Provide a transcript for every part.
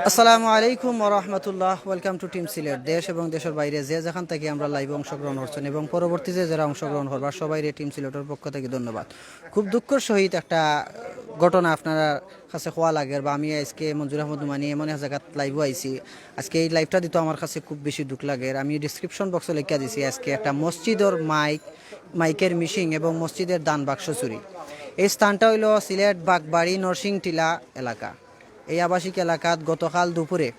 আসসালামু আলাইকুম ওয়া রাহমাতুল্লাহ। Welcome to team Sylhet. দেশ এবং দেশের বাইরে যে যেখান থেকে আমরা লাইভে অংশগ্রহণ করছেন এবং পরবর্তীতে যারা অংশগ্রহণ করবার সবাই টিম সিলেটের পক্ষ থেকে ধন্যবাদ। খুব দুঃখের সহিত একটা ঘটনা আপনার কাছে হওয়া লাগে বা আমি আজকে মঞ্জুর আহমদ নুমানি এমন এক জায়গাত লাইভও আইছি। আজকে এই লাইভটা দিতে আমার কাছে খুব বেশি দুঃখ লাগে। আমি ডিসক্রিপশন বক্সে লিখে দিছি আজকে একটা মসজিদের মাইকের মিশিং এবং মসজিদের দান বাক্স চুরি। এই স্থানটা হইল সিলেট বাগবাড়ি নরসিংটিলা এলাকা। এই আবাসিক এলাকাত গতকাল দুপুরে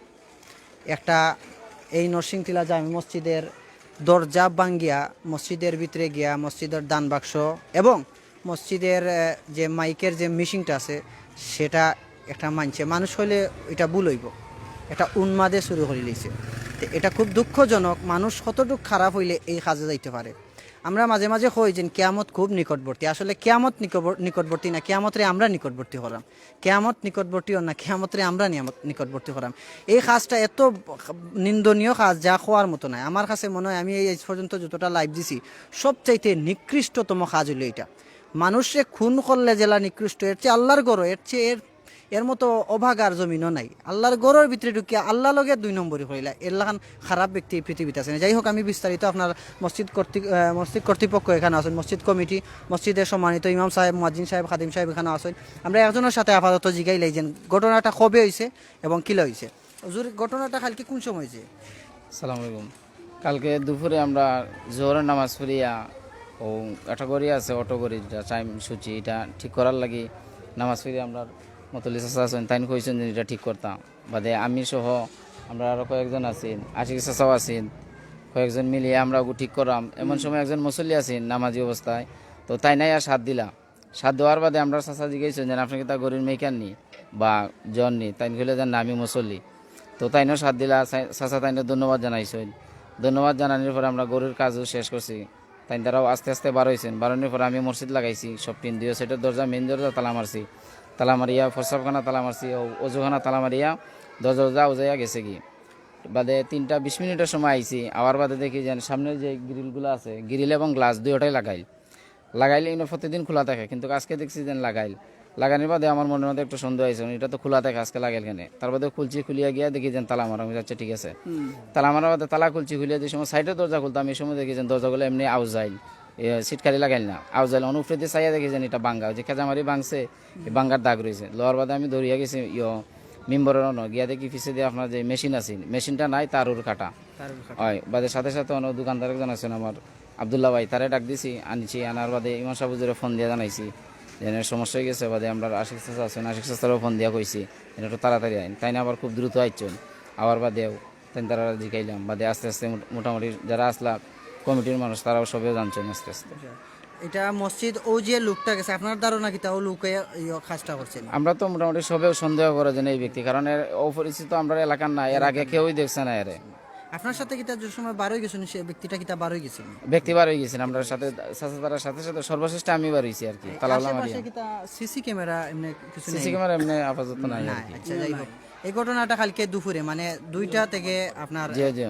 একটা এই নরসিংটিলা জামে মসজিদের দরজা ভাঙ্গিয়া মসজিদের ভিতরে গিয়া মসজিদের দান বাক্স এবং মসজিদের যে মাইকের যে মিশিংটা আছে সেটা একটা মানছে মানুষ হইলে এটা ভুল হইব, এটা উন্মাদে শুরু করে লিছে। তো এটা খুব দুঃখজনক। মানুষ কতটুকু খারাপ হইলে এই কাজে যাইতে পারে। আমরা মাঝে মাঝে কই যে কিয়ামত খুব নিকটবর্তী। আসলে কিয়ামত নিকটবর্তী না, কিয়ামতরে আমরা নিকটবর্তী হলাম। কিয়ামত নিকটবর্তীও না, কিয়ামতরে আমরা নিকটবর্তী হলাম। এই কাজটা এত নিন্দনীয় কাজ যা হওয়ার মতো নয়। আমার কাছে মনে হয় আমি এই পর্যন্ত যতটা লাইভ দিছি সবচাইতে নিকৃষ্টতম কাজ হইলো এটা। মানুষে খুন করলে জেলা নিকৃষ্ট, এর চেয়ে আল্লাহর গড়, এর মতো অভাগার জমিনও নাই। আল্লাহর গড়ের ভিতরে ঢুকিয়া আল্লাহ লগে 2 নম্বরই হইলা এর লাগান খারাপ ব্যক্তি পৃথিবীতে আছে না। যাই হোক, আমি বিস্তারিত আপনার মসজিদ কর্তৃপক্ষ এখানে আছেন, মসজিদ কমিটি, মসজিদের সম্মানিত ইমাম সাহেব, মুয়াজ্জিন সাহেব, খাদিম সাহেব এখানে আছেন। আমরা একজনের সাথে আপাতত জিগাই লাইছেন ঘটনাটা কবে হয়েছে এবং কিলো হয়েছে। হুজুর, ঘটনাটা কালকে কোন সময় হয়েছে? আসসালামু আলাইকুম। কালকে দুপুরে আমরা জোহরের নামাজ পড়িয়া ও একটা গড়ি আছে অটো গড়ি, যেটা টাইম সূচি এটা ঠিক করার লাগি নামাজ পড়ি আমরা মতলি চাচা আছেন তাই কইছেন যে এটা ঠিক করতাম। বাদে আমি সহ আমরা আরও কয়েকজন আছেন, আশিক চাচাও আছেন, কয়েকজন মিলিয়ে আমরা ঠিক করলাম। এমন সময় একজন মুসল্লি আছেন নামাজি অবস্থায়, তো তাই নাই আর সাথ দিলা। সাথ দেওয়ার বাদে আমরা চাচা জিজ্ঞাসেন যে আপনি কি তা গরির মেকার নি বা জন নি, তাই কইলে যে না আমি মুসল্লি। তো তাইনও সাথ দিলা, চাচা তাইনও ধন্যবাদ জানাইছেন। ধন্যবাদ জানানোর পরে আমরা গরুর কাজও শেষ করছি। তাই তারাও আস্তে আস্তে বার হয়েছেন। বাড়ানোর পরে আমি মসজিদ লাগাইছি, সব টিন দিয়ে সেটার দরজা মেন দরজা তালা মারছি, তালা মারিয়া ফরসাবখানা তালা মারছি, অজুখানা তালা মারিয়া দরজা উজাইয়া গেছে কি। বাদে 3টা 20 মিনিটের সময় আইছি। আবার বাদে দেখি যে সামনের যে গ্রিলগুলো আছে, গ্রিল এবং গ্লাস দুইটাই লাগাইলে প্রতিদিন খোলা থাকে, কিন্তু আজকে দেখছি যে লাগানোর বাদে আমার মনের মধ্যে একটু সন্দেহ হয়েছে এটা তো খোলা থাকে, আজকে লাগাইল কেন। তার বাদে খুলিয়া গিয়া দেখি যে তালা মারা যাচ্ছে, ঠিক আছে। তালা মারার বাদে তালা খুলিয়া যে সময় সাইডের দরজা খুলতাম এই সময় দেখি যে দরজাগুলো এমনি আউজাইল, সিটকারি লাগাইল না, আউজাইল অনুপ্রীতি চাইয়া দেখি যে এটা বাঙ্গা, যে খেজামারি ভাঙছে, বাঙ্গার দাগ রয়েছে। লোয়ার বাদে আমি দৌড়িয়া গেছি মেম্বরের গিয়া দেখি পিছিয়ে দিয়ে আপনার যে মেশিন আছে, মেশিনটা নাই, তারুর কাটা হয়। বাদে সাথে সাথে অন্য দোকানদার একজন আছেন আমার আবদুল্লাহ ভাই, তারে ডাক দিছি, আনছি। আনার বাদে ইমাম সাহুজুরে ফোন দিয়ে জানাইছি যে সমস্যা হয়ে গেছে। বাদে আমরা আশিক চাচা আছেন, আশিক চাচারও ফোন দিয়া কইছি এটা একটু তাড়াতাড়ি আইন। তাই না আবার খুব দ্রুত আইছেন। আবার বাদেও তাই তারা জিকাইলাম। বাদে আস্তে আস্তে মোটামুটি যারা আসলা কমিটির মানুষ তারাও সবেও জানছেন আস্তে আস্তে। এটা মসজিদ ও যে লোকটা গেছে আপনার ধারণা কি তাও লোকে কাজটা করছেন? আমরা তো মোটামুটি সবেও সন্দেহ করে যে এই ব্যক্তি, কারণ এর অপরিচিত আমরা এলাকার না, এর আগে কেউই দেখছে না। এর আপনার সাথে কিতা যে সময় বার হয়ে গেছেন সে ব্যক্তিটা কিতা বার হয়ে গেছেন? ব্যক্তি বার হয়ে গেছেন আমরা সাথে তার সাথে সাথে সর্বশেষ আমি বার হইছি আর কি। তালাওয়ালা মারিয়া কিতা সিসি ক্যামেরা এমনি কিছু নেই? সিসি ক্যামেরা এমনি আপাতত নাই আর কি। আচ্ছা, যাই হোক, এই ঘটনাটা কালকে দুপুরে মানে 2টা থেকে আপনার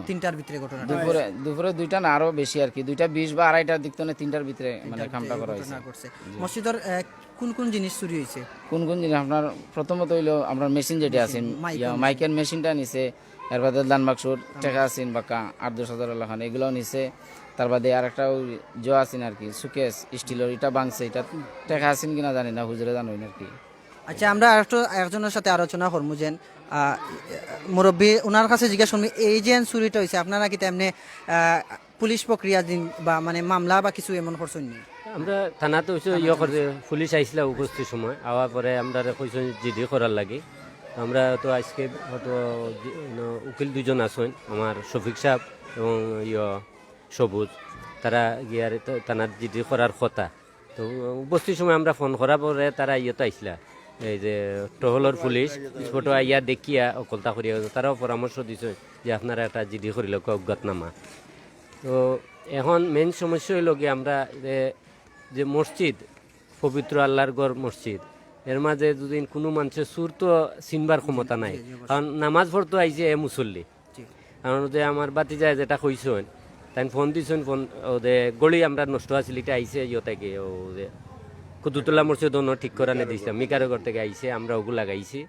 3টার ভিতরে ঘটনা। দুপুরে 2টা না আরো বেশি আর কি, 2টা 20 বা 2:30টার দিক থেকে 3টার ভিতরে মানে কামটা করা হয়েছে। মসজিদের কোন কোন জিনিস চুরি হয়েছে? কোন জিনিস আপনার প্রথমত হইলো আপনার মেশিন যেটা আছে মাইকের মেশিনটা নিছে, এর বাদে দান বাক্সর টাকা আছেন বাকা 8-10 হাজার লাখান এগুলোও নিছে। তার বাদে আর একটা আছেন আর কি সুকেস স্টিলের, এটা ভাঙছে, এটা টাকা আছেন কিনা জানি না, হুজুরে জানোই আর কি। আচ্ছা, আমরা একজনের সাথে আলোচনা করবো যে মুরব্বী, ওনার কাছে জিজ্ঞাসা করবো এই যে চুরিটা হয়েছে আপনারা কি তেমনি পুলিশ প্রক্রিয়া দিন বা মানে মামলা বা কিছু এমন করছেন নি? আমরা থানাতে করছে, পুলিশ আইসলা উপস্থিত সময় আওয়ার পরে আমরা কইস জিডি করার লাগে। আমরা তো আজকে হয়তো উকিল 2জন আছেন, আমার শফিক সাহেব এবং সবুজ, তারা গিয়ার থানার জিডি করার কথা। তো উপস্থিত সময় আমরা ফোন করার পরে তারা আইসলা, এই যে টহলর পুলিশ ফটো আইয়া দেখিয়া অকলতা করিয়া তারাও পরামর্শ দিছে যে আপনারা একটা জিডি করিল অজ্ঞাতনামা। তো এখন মেইন সমস্যা হইল কি আমরা যে মসজিদ পবিত্র আল্লাহর গড় মসজিদ, এর মাঝে যদি কোনো মানুষের সুর তো চিনবার ক্ষমতা নাই, কারণ নামাজ পড়তো আইছে মুসল্লি। কারণ যে আমার বাতি যায় যেটা কইছেন তাই ফোন দিছেন, ফোন ওদের গড়ি আমরা নষ্ট আছিল, এটা আইসে ইয়তাকে কুতুতুল্লাহ মসজিদ ঠিক করা নিয়ে দিয়েছিলাম, মিকারগর থেকে আইসে আমরা ওগুলো লাগাইছি।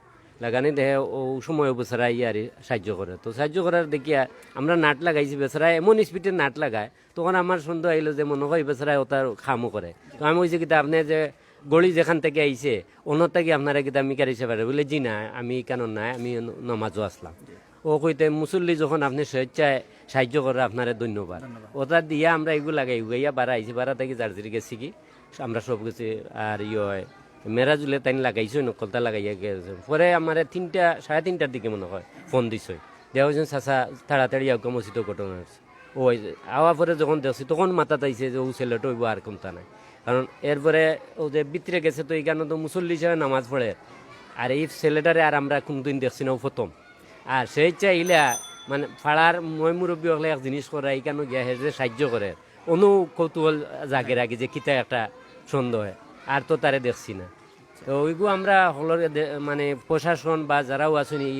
লাগানি দেখে ও সময় বেচারা ইয়ারে সাহায্য করে, তো সাহায্য করার দেখিয়া আমরা নাট লাগাইছি, বেচারা এমন স্পিডে নাট লাগায়, তখন আমার সন্দেহ আইলো যে মনে হয় বেচারা ওটার খামও করে। তো আমি বলছি কিতা আপনি যে গড়ি যেখান থেকে আইছে অন্য থেকে আপনারা কিতা মিকার হিসেবে পারে, বলে জি না আমি কেন নাই, আমি নমাজও আসলাম। ও কইতে মুসল্লি যখন আপনি স্বেচ্ছায় সাহায্য করে আপনারা ধন্যবাদ। ওটা দিয়া আমরা এগুলো লাগাই উগাইয়া বাড়া আইছি, বাড়া থেকে জার্জির গেছি কি আমরা সব কিছু আর হয় মেরাজুলে তাই লাগাইছো নকলতা লাগাইয়া গেছে। পরে আমার 3:30টার দিকে মনে হয় ফোন দিছ, দেওয়া হয়েছে চাচা তাড়াতাড়ি আউকা মসজিদ ঘটনা হচ্ছে। ওই আওয়া পরে যখন দেখছি তখন মাথা তাইছে যে ও ছেলেটা হইব আর কমতা নাই, কারণ এরপরে ও যে ভিতরে গেছে তো এইখানে তো মুসল্লি হিসেবে নামাজ পড়ে, আর এই ছেলেটারে আর আমরা কোনদিন দেখছি না প্রথম। আর সেই চাইলা মানে পাড়ার মই মুরব্বী হলে এক জিনিস করে এইখানে গিয়া যে সাহায্য করে অনু কৌতূহল জাগের আগে যে কিতা একটা সন্দেহ হয়, আর তো তারে দেখছি না। তো ওইগুলো আমরা হলর মানে প্রশাসন বা যারাও আছেন এই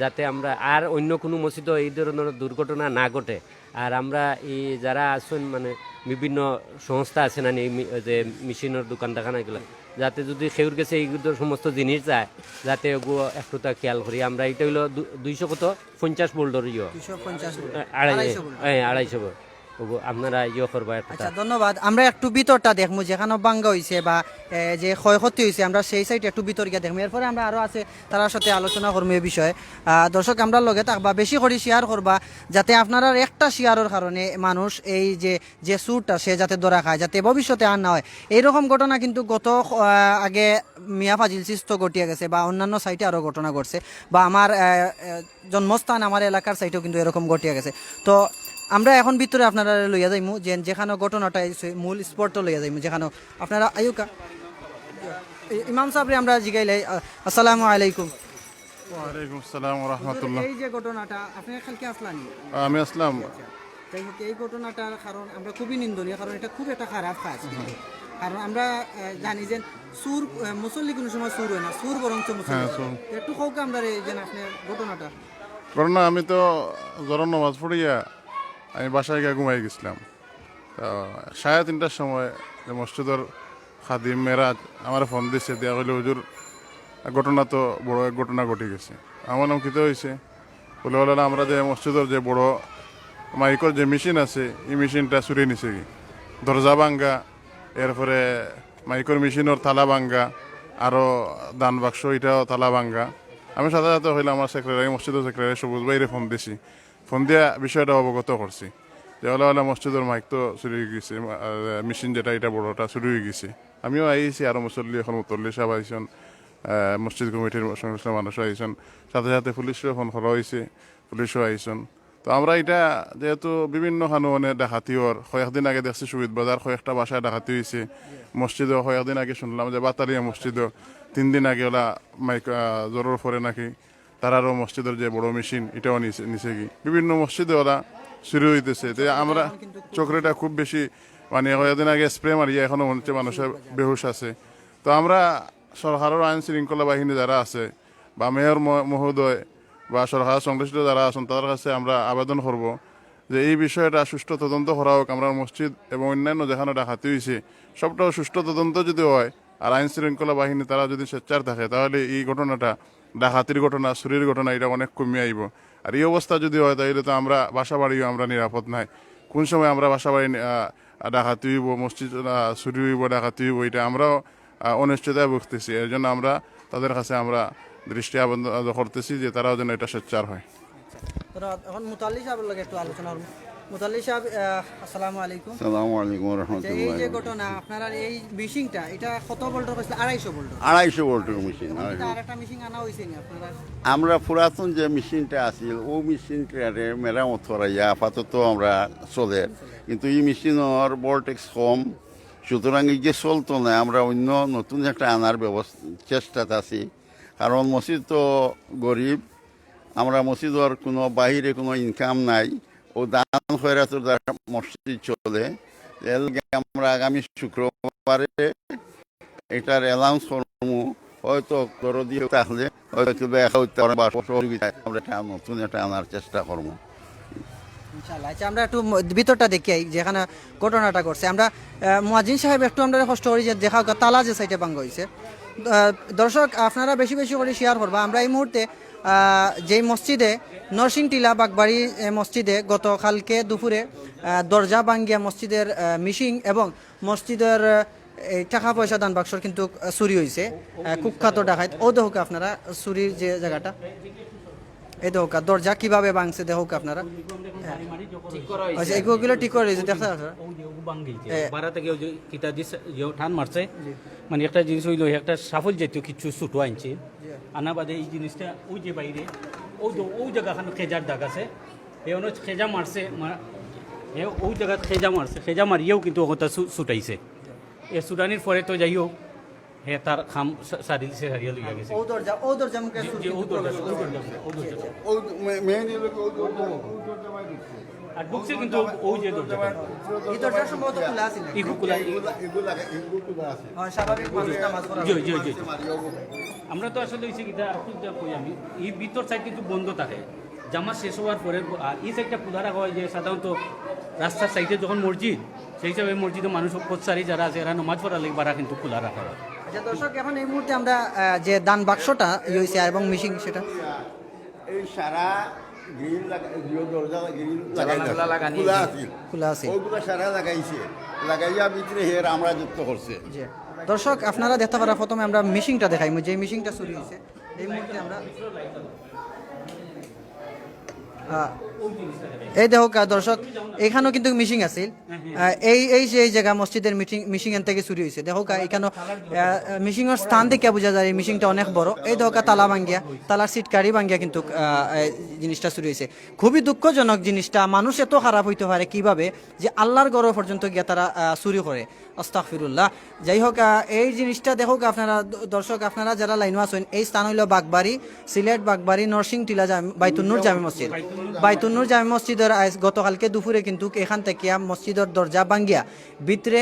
যাতে আমরা আর অন্য কোনো মসজিদও এই ধরনের দুর্ঘটনা না ঘটে। আর আমরা এই যারা আছেন মানে বিভিন্ন সংস্থা আছে না যে মেশিনের দোকান দেখানো এগুলো, যাতে যদি সেউর কাছে এইগুলো সমস্ত জিনিস যায় যাতে ওগুলো একটু তা খেয়াল করি। আমরা এটা হইলো 250 বোল্ডর 250 বোল্ট আপনারা করবা একটা। আচ্ছা ধন্যবাদ। আমরা একটু ভিতরটা দেখবো যেখানে বাঙ্গা হয়েছে বা যে ক্ষয়ক্ষতি হয়েছে, আমরা সেই সাইডে একটু ভিতর গিয়ে দেখবো। এরপরে আমরা আরও আছে তার সাথে আলোচনা করবো এই বিষয়ে। দর্শক আমরা লগে থাকবা, বেশি করে শেয়ার করবা, যাতে আপনারা একটা শেয়ারের কারণে মানুষ এই যে সুরটা সে যাতে ধরা খায়, যাতে ভবিষ্যতে আর না হয়। এইরকম ঘটনা কিন্তু গত আগে মিয়া ফাজিল সিস্তো ঘটিয়ে গেছে বা অন্যান্য সাইটে আরও ঘটনা ঘটছে, বা আমার জন্মস্থান আমার এলাকার সাইটেও কিন্তু এরকম ঘটিয়ে গেছে। তো আমরা এখন ভিতরে আপনারা লইয়া যাইমু যেখানে ঘটনাটা মূল স্পটও লইয়া যাইমু, যেখানে আপনারা আয়ুকা ইমাম সাহেবরে আমরা জিগাইলাই। আসসালামু আলাইকুম। ওয়ালাইকুম আসসালাম ওয়া রাহমাতুল্লাহ। এই যে ঘটনাটা আপনি কালকে আসলানি? আমি আসলাম। যাই হোক, এই ঘটনাটার কারণ আমরা খুবই নিন্দনীয়, কারণ এটা খুব একটা খারাপ কাজ। কারণ আমরা জানি যে সুর মুসল্লি কোনো সময় সুর হয় না, সুর বরং একটু হোক আমরা এই যে আপনার ঘটনাটা। ঘটনা আমি তো জোহর নামাজ পড়িয়া আমি বাসায় গিয়ে ঘুমাই গেছিলাম। তো 3:30টার সময় মসজিদের খাদিম মেরাজ আমার ফোন দিছে, দেওয়া হইলে হুজুর ঘটনা তো বড় এক ঘটনা ঘটে গেছে। আমার নাম কিতে হয়েছে বলে আমরা যে মসজিদের যে বড় মাইকর যে মেশিন আছে এই মেশিনটা চুরি নিছে কি, দরজা ভাঙ্গা, এরপরে মাইকর মেশিনের তালা ভাঙ্গা, আরও দান বাক্স এটাও তালা ভাঙ্গা। আমি সাথে সাথে হইলে আমার সেক্রেটারি মসজিদের সেক্রেটারি সবুজ বাইরে ফোন দিছি, ফোন দিয়া বিষয়টা অবগত করছি যে হলে মসজিদের মাইক তো চুরি হয়ে গেছে, মেশিন যেটা এটা বড়টা চুরি হয়ে গেছে। আমিও আইছি, আরও মুসল্লি এখন মুতল্লি সাহেব আইসন, মসজিদ কমিটির সংশ্লিষ্ট মানুষও আইসন, সাথে সাথে পুলিশও ফোন করা হয়েছে, পুলিশও আইসন। তো আমরা এটা যেহেতু বিভিন্ন কানুনে ডাকাতি হওয়ার, কয়েকদিন আগে দেখছি সুবিধ বাজার কয়েকটা বাসায় ডাকাতি হয়েছে, মসজিদও কয়েকদিন আগে শুনলাম যে বাতালিয়া মসজিদও 3 দিন আগে ওলা মাইক জোরের পরে নাকি তারারও মসজিদের যে বড় মেশিন এটাও নিচে কি বিভিন্ন মসজিদে ওরা শুরু হইতেছে। তো আমরা চক্রটা খুব বেশি মানে কয়েকদিন আগে স্প্রে মারিয়া এখনো হচ্ছে মানুষের বেহুশ আছে। তো আমরা সরকারের আইন শৃঙ্খলা বাহিনী যারা আছে বা মেয়র মহোদয় বা সরকার সংশ্লিষ্ট যারা আছেন তাদের কাছে আমরা আবেদন করব যে এই বিষয়টা সুষ্ঠু তদন্ত করা হোক। আমরা মসজিদ এবং অন্যান্য যেখানে ডাকাতি হয়েছে সবটাও সুষ্ঠু তদন্ত যদি হয় আর আইন শৃঙ্খলা বাহিনী তারা যদি স্বেচ্ছার থাকে, তাহলে এই ঘটনাটা ডাকাতির ঘটনা চুরির ঘটনা এটা অনেক কমে আইব। আর এই অবস্থা যদি হয় তাহলে তো আমরা বাসা বাড়িও আমরা নিরাপদ নাই। কোন সময় আমরা বাসা বাড়ি ডাকাতি হইব, মসজিদ চুরি হইব, ডাকাতি হইব, এটা আমরাও অনিশ্চয়তায় ভুগতেছি। এর জন্য আমরা তাদের কাছে আমরা দৃষ্টি আবদ্ধ করতেছি যে তারাও যেন এটা সোচ্চার হয়। এখন মুতাল্লি সাহেবের লগে একটু আলোচনা করব। মুতাল্লি সাহেব আসসালামু আলাইকুম। আসসালামু আলাইকুম ওয়া এই রাহমাতুল্লাহ। যে ঘটনা আপনারা এই মেশিনটা এটা কত ভোল্টের কইছিল? 250 ভোল্ট। 250 ভোল্টের মেশিন। আর একটা মেশিন আনা হইছে নি আপনারা? আমরা পুরাতন যে মেশিনটা আছিল ও মেশিনটারে মেরামত করাইয়া আপাতত আমরা চলে, কিন্তু এই মেশিনের ভোল্টেজ কম, সুতরাং এই যে চলতো না, আমরা অন্য নতুন একটা আনার চেষ্টাতে আছি। কারণ মসজিদ তো গরিব, আমরা মসজিদের কোনো বাহিরে কোনো ইনকাম নাই, ও দান খয়রাতের দ্বারা মসজিদ চলে। এর লাগে আমরা আগামী শুক্রবারে এটার অ্যালাউন্স করবো, হয়তো দরদি থাকলে হয়তো সহযোগিতায় আমরা একটা নতুন একটা আনার চেষ্টা করবো ইনশাআল্লাহ। আচ্ছা আমরা একটু ভিতরটা দেখি যেখানে ঘটনাটা ঘটছে। আমরা মুয়াজ্জিন সাহেব একটু আমরা কষ্ট করি যে দেখা তালা যে সাইডে ভাঙ্গা হয়েছে, দর্শক আপনারা বেশি বেশি করে শেয়ার করবা। আমরা এই মুহূর্তে যেই মসজিদে নরসিং টিলা বাগবাড়ি মসজিদে গতকালকে দুপুরে দরজা ভাঙ্গিয়া মসজিদের মিশিং এবং মসজিদের এই টাকা পয়সা দান বাক্সর কিন্তু চুরি হয়েছে, কুখ্যাত ডাকাত। ও দেখুক আপনারা চুরির যে জায়গাটা, এই দেখুক দরজা কিভাবে ভাঙছে দেখুক আপনারা। আচ্ছা এগুলো ঠিক করে দিয়েছে দেখা বারা থেকে ওই যে কিতা দিস ঠান মারছে মানে একটা জিনিস হইলো একটা সাফল জাতীয় কিছু ছুটো আনছে আনা বাদে এই জিনিসটা ওই যে বাইরে ওই জায়গাখানে খেজার দাগ আছে এ অনেক খেজা মারছে ওই জায়গা খেজা মারছে, খেজা মারিয়েও কিন্তু ওটা ছুটাইছে। এ ছুটানির পরে তো যাই হোক হে তার খাম সারিল সে হারিয়ে লইয়া গেছে। ও দরজা মুখে যে ও দরজা আর ঢুকছে কিন্তু ওই যে দরজা এই দরজা সম্ভবত খোলা আছে না? ইগুলা স্বাভাবিক মানুষ নামাজ পড়া। জি জি জি আমরা তো আসলে হয়েছে কিনা কই আমি এই ভিতর সাইড কিন্তু বন্ধ থাকে, জামা শেষ হওয়ার পরে আর এই সাইডটা খোলা রাখা হয় যে সাধারণত রাস্তার সাইডে যখন মসজিদ সেই হিসাবে মসজিদে মানুষ পথচারী যারা আছে এরা নামাজ পড়ার লাগে বারা কিন্তু খোলা রাখা হয়। আচ্ছা দর্শক এখন এই মুহূর্তে আমরা যে দান বাক্সটা হয়েছে এবং মিশিং সেটা এই সারা গ্রিল দরজা গ্রিল খোলা আছে। ওইগুলো সারা লাগাইছে, লাগাইয়া ভিতরে হের আমরা যুক্ত করছে। জি দর্শক আপনারা দেখতে পারা প্রথমে আমরা মিশিংটা দেখাই, যে মিশিংটা চুরি হয়েছে এই মুহূর্তে আমরা এই দেখো দর্শক এখানেও কিন্তু মিশিং আছিল। এই যে এই জায়গা মসজিদের মিশিং এর থেকে চুরি হয়েছে। দেখো এখানে মিশিং এর স্থান দেখে বোঝা যায় এই মিশিংটা অনেক বড়। এই দেখো তালা ভাঙ্গিয়া, তালার সিট কাড়ি ভাঙ্গিয়া কিন্তু জিনিসটা চুরি হয়েছে। খুবই দুঃখজনক জিনিসটা। মানুষ এত খারাপ হইতে পারে কিভাবে যে আল্লাহর ঘর পর্যন্ত গিয়া তারা চুরি করে, আস্তাগফিরুল্লাহ। যাই হোক এই জিনিসটা দেখো আপনারা দর্শক আপনারা যারা লাইনে আছেন, এই স্থান হইল বাগবাড়ি, সিলেট বাগবাড়ি নরসিং টিলা বাইতুন্নুর জামে মসজিদ। বাইতুন্নুর জামে মসজিদের গতকালকে দুপুরে কিন্তু এখান থেকে মসজিদের দরজা ভাঙ্গিয়া ভিতরে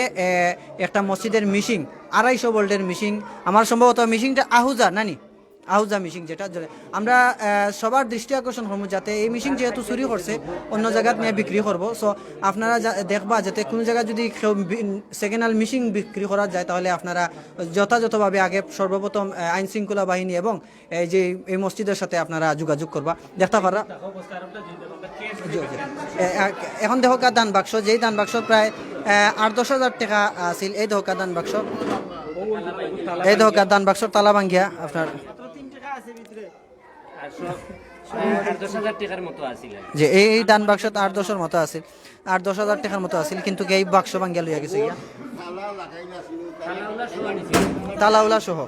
একটা মসজিদের মিশিং 250 ভোল্টের মিশিং, আমার সম্ভবত মিশিংটা আহুজা নানি আহুজা মিশিং, যেটা আমরা সবার দৃষ্টি আকর্ষণ করবো যাতে এই মিশিং যেহেতু চুরি করছে অন্য জায়গায় নিয়ে বিক্রি করবো। সো আপনারা দেখবা যাতে কোনো জায়গায় যদি কেউ সেকেন্ড হ্যান্ড মিশিং বিক্রি করা যায় তাহলে আপনারা যথাযথভাবে আগে সর্বপ্রথম আইন শৃঙ্খলা বাহিনী এবং এই যে এই মসজিদের সাথে আপনারা যোগাযোগ করবা। দেখতে পারা এখন দেখো দান বাক্স, যেই দান বাক্স প্রায় 8-10 হাজার টাকা আছিল। এই দেখো দান বাক্স, এই দেখো দান বাক্সর তালা ভাঙ্গিয়া আপনার যে এই দান বাক্স 8-10 মতো আছে, 8-10 হাজার টাকার মতো আছিল, কিন্তু এই বাক্স ভাঙ্গিয়া লইয়া গেছে গিয়া তালাউলা সহ।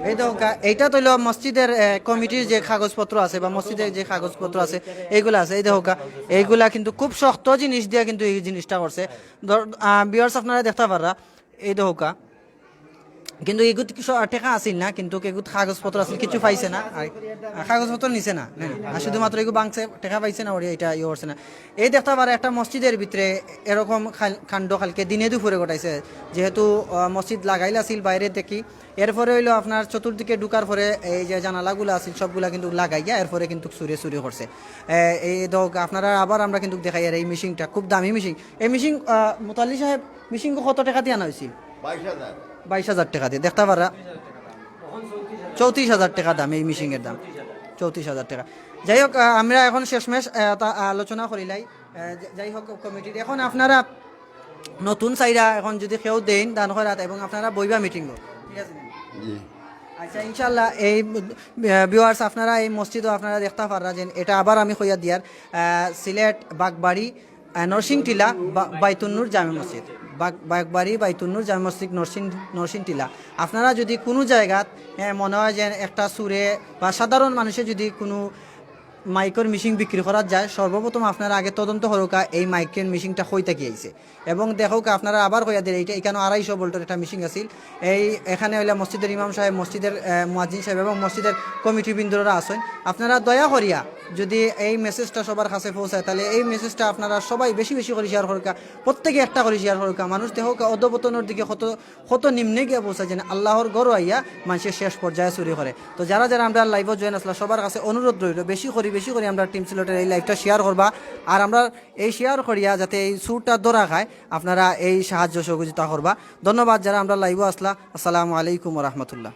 এই তো এইটা তো হলো মসজিদের কমিটির যে কাগজপত্র আছে বা মসজিদের যে কাগজপত্র আছে এইগুলা আছে। এই দেখো এইগুলা কিন্তু খুব শক্ত জিনিস দিয়ে কিন্তু এই জিনিসটা করছে। ভিউয়ার্স আপনারা দেখতে পারা এই দেখো কিন্তু এগুত কিছু টাকা আসিল না, কিন্তু এগুত কাগজপত্র আছে, কিছু পাইছে না, কাগজপত্র নিছে না, আর শুধুমাত্র এগুলো বাংছে টাকা পাইছে না, ওরা এটা ইয়ে করছে না। এই দেখতে পারে একটা মসজিদের ভিতরে এরকম কাণ্ড কালকে দিনে দুপুরে ঘটাইছে। যেহেতু মসজিদ লাগাইলে আসিল বাইরে দেখি, এরপরে হইলো আপনার চতুর্দিকে ঢুকার পরে এই যে জানালাগুলো আছে সবগুলা কিন্তু লাগাইয়া এরপরে কিন্তু চুরি করছে। এই ধোক আপনারা আবার আমরা কিন্তু দেখাই আর এই মেশিনটা খুব দামি মেশিন। এই মেশিন মোতাল্লি সাহেব মেশিন কত টাকা দিয়ে আনা হয়েছিল? 22,000 টাকা দিয়ে। দেখতে পারা 34,000 টাকা দাম এই মেশিনের দাম, 34,000 টাকা। যাই হোক আমরা এখন শেষমেশ আলোচনা করিলাই। যাই হোক কমিটির এখন আপনারা নতুন চাইরা এখন যদি কেউ দেন দান করাত এবং আপনারা বইবা মিটিং ঠিক আছে। আচ্ছা ইনশাল্লাহ এই ভিউয়ার্স আপনারা এই মসজিদও আপনারা দেখতে পারা যে এটা আবার আমি কইয়া দিয়ার সিলেট বাগবাড়ি নরসিং টিলা বাইতুন্নুর জামে মসজিদ, বাগবাড়ি বাইতুন্নুর জামে মসজিদ নরসিং টিলা। আপনারা যদি কোনো জায়গাত মনে হয় যে একটা সুরে বা সাধারণ মানুষের যদি কোনো মাইকের মেশিন বিক্রি করা যায়, সর্বপ্রথম আপনারা আগে তদন্ত হরকা এই মাইকের মেশিনটা কইতা কি আইছে এবং দেখোক আপনারা আবার কইয়া দিলে এইটা এখানে 250 ভোল্টের একটা মেশিন আছিল। এখানে হইলে মসজিদের ইমাম সাহেব, মসজিদের মুয়াজ্জিন সাহেব এবং মসজিদের কমিটি বৃন্দরা আছেন। আপনারা দয়া করিয়া যদি এই মেসেজটা সবার কাছে পৌঁছায় তাহলে এই মেসেজটা আপনারা সবাই বেশি বেশি করে শেয়ার করকা, প্রত্যেকে একটা করে শেয়ার করকা। মানুষ দেখোক অধপতনের দিকে কত নিম্নে গিয়ে পৌঁছায় যেন আল্লাহর গরু আইয়া মানুষের শেষ পর্যায়ে চুরি করে। তো যারা আমরা লাইভে জয়েন আসলে সবার কাছে অনুরোধ রইল বেশি করে বেশি করে আমরা টিম সিলেটের এই লাইভটা শেয়ার করবা আর আমরা এই শেয়ার করিয়া যাতে এই সুরটা ধরা খায় আপনারা এই সাহায্য সহযোগিতা করবা। ধন্যবাদ যারা আমরা লাইভও আসলা। আসসালামু আলাইকুম রহমতুল্লাহ।